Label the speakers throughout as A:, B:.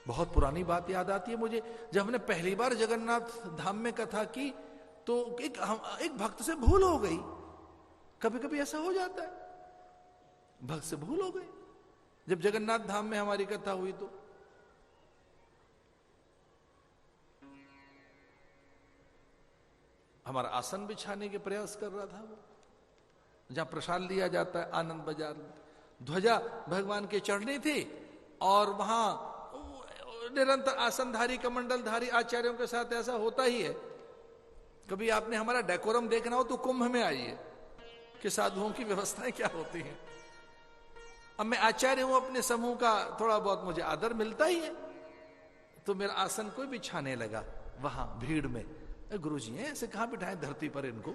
A: बहुत पुरानी बात याद आती है मुझे, जब हमने पहली बार जगन्नाथ धाम में कथा की तो एक भक्त से भूल हो गई। कभी कभी ऐसा हो जाता है, भक्त से भूल हो गई जब जगन्नाथ धाम में हमारी कथा हुई तो। हमारा आसन बिछाने के प्रयास कर रहा था वो, जहां प्रसाद लिया जाता है आनंद बाजार में, ध्वजा भगवान के चढ़नी थी और वहां निरंतर आसनधारी कमंडलधारी आचार्यों के साथ ऐसा होता ही है। कभी आपने हमारा डेकोरम देखना हो तो कुंभ में आइए कि साधुओं की व्यवस्थाएं क्या होती हैं। अब मैं आचार्य हूं, अपने समूह का थोड़ा बहुत मुझे आदर मिलता ही है, तो मेरा आसन कोई बिछाने लगा वहां भीड़ में। गुरुजी हैं, ऐसे कहां बिठाएं धरती पर इनको।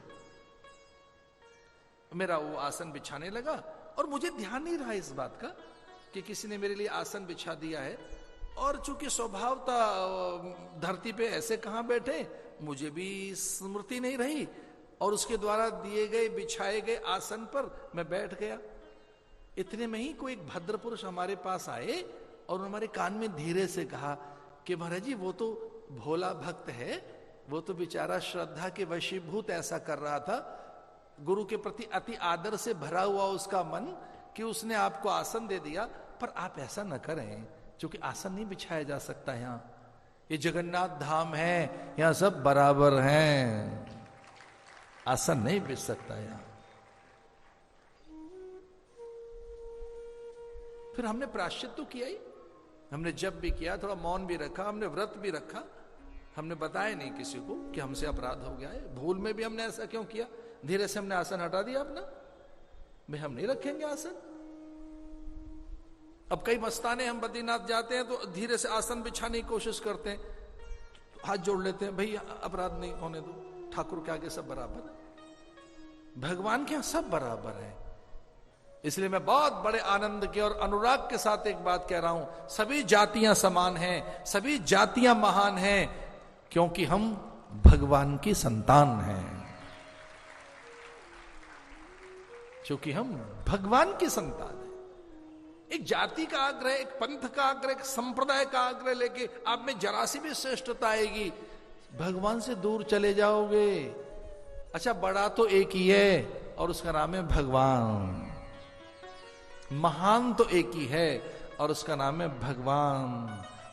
A: मेरा वो आसन बिछाने लगा और मुझे ध्यान नहीं रहा इस बात का कि किसी ने मेरे लिए आसन बिछा दिया है, और चूंकि स्वभाव था धरती पे ऐसे कहां बैठे, मुझे भी स्मृति नहीं रही, और उसके द्वारा दिए गए बिछाए गए आसन पर मैं बैठ गया। इतने में ही कोई एक भद्र पुरुष हमारे पास आए और हमारे कान में धीरे से कहा कि महाराज जी वो तो भोला भक्त है, वो तो बेचारा श्रद्धा के वशीभूत ऐसा कर रहा था, गुरु के प्रति अति आदर से भरा हुआ उसका मन कि उसने आपको आसन दे दिया, पर आप ऐसा न करें, क्योंकि आसन नहीं बिछाया जा सकता। यहां ये जगन्नाथ धाम है, यहां सब बराबर हैं, आसन नहीं बिछ सकता यहां। फिर हमने प्रायश्चित तो किया ही, हमने जप भी किया, थोड़ा मौन भी रखा, हमने व्रत भी रखा, हमने बताया नहीं किसी को कि हमसे अपराध हो गया है। भूल में भी हमने ऐसा क्यों किया, धीरे से हमने आसन हटा दिया अपना, भाई हम नहीं रखेंगे आसन। अब कई मस्ताने हम बद्रीनाथ जाते हैं तो धीरे से आसन बिछाने की कोशिश करते हैं, हाथ जोड़ लेते हैं, भाई अपराध नहीं होने दो, ठाकुर के आगे सब बराबर है, भगवान के यहां सब बराबर है। इसलिए मैं बहुत बड़े आनंद के और अनुराग के साथ एक बात कह रहा हूं, सभी जातियां समान हैं, सभी जातियां महान हैं, क्योंकि हम भगवान की संतान हैं। क्योंकि हम भगवान की संतान हैं। एक जाति का आग्रह, एक पंथ का आग्रह, एक संप्रदाय का आग्रह लेके आप में जरा सी भी श्रेष्ठता आएगी, भगवान से दूर चले जाओगे। अच्छा, बड़ा तो एक ही है और उसका नाम है भगवान, महान तो एक ही है और उसका नाम है भगवान,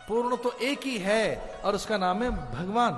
A: पूर्ण तो एक ही है और उसका नाम है भगवान।